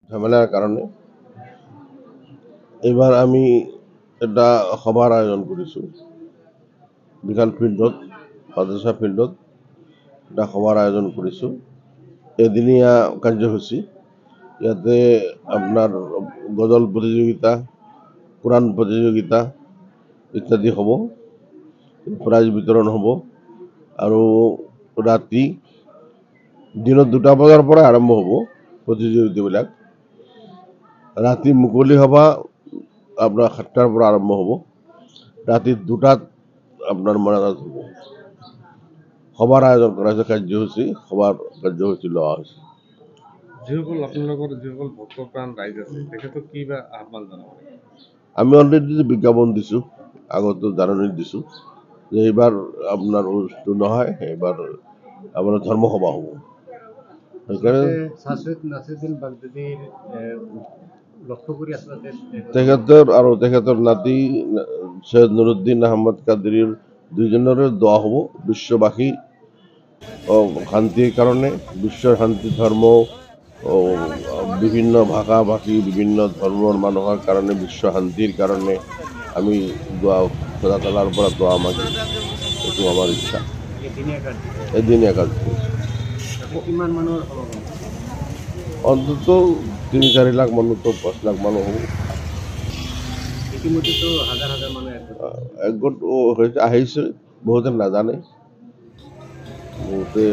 ঝামেলাৰ কাৰণে এবাৰ আমি এটা সভাৰ আয়োজন কৰিছোঁ বিশাল ফিল্ডত মাদ্ৰাছা ফিল্ডত এটা সভাৰ আয়োজন কৰিছোঁ এদিনীয়া কাৰ্যসূচী ইয়াতে আপোনাৰ গজল প্ৰতিযোগিতা কোৰাণ প্ৰতিযোগিতা ইত্যাদি হ'ব প্ৰাইজ বিতৰণ হ'ব আৰু ৰাতি দিনত 2টা বজাৰ পৰা আৰম্ভ হ'ব প্ৰতিযোগিতাবিলাক ৰাতি মুকলি সভা আপোনাৰ 7টাৰ পৰা আৰম্ভ হ'ব ৰাতি 2টাত আপোনাৰ মনাজাত হ'ব সভাৰ আয়োজন কৰা হৈছে কাৰ্যসূচী সভাৰ কাৰ্যসূচী লোৱা হৈছে যিসকল আপোনালোকৰ যিসকল ভক্তপ্ৰাণ ৰাইজ আছে তেখেতক কি বা আহ্বান জনাব আমি অলৰেডি বিজ্ঞাপন দিছোঁ আগতো জাননী দিছোঁ যে এইবাৰ আপোনাৰ উৰুষটো নহয় এইবাৰ আপোনাৰ ধৰ্মসভা হ'ব সেইকাৰণে তেখেতৰ আৰু তেখেতৰ নাতি সৈয়দ নুৰুদ্দিন আহমদ কাদৰীৰ দুইজনৰে দোৱা হ'ব বিশ্ববাসী শান্তিৰ কাৰণে বিশ্বৰ শান্তি ধৰ্ম বিভিন্ন ভাষা ভাষী বিভিন্ন ধৰ্মৰ মানুহৰ কাৰণে বিশ্ব শান্তিৰ কাৰণে আমি দোৱা খোদা তালাৰ পৰা দোৱা মাগি এইটো আমাৰ ইচ্ছা এদিনীয়া কাৰ্যসূচী অন্তত 3-4 লাখ মানুহ তো 5 লাখ মানুহ হ'ব একগোট আহিছে বহুতে নাজানে বহুতে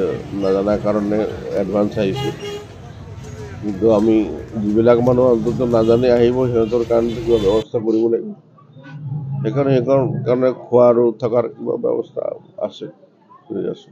নাজানাৰ কাৰণে এডভান্স আহিছে কিন্তু আমি যিবিলাক মানুহ অন্তত নাজানি আহিব সিহঁতৰ কাৰণে কিবা ব্যৱস্থা কৰিব লাগিব সেইকাৰণে খোৱা আৰু থকাৰ কিবা ব্যৱস্থা আছে কৰি আছোঁ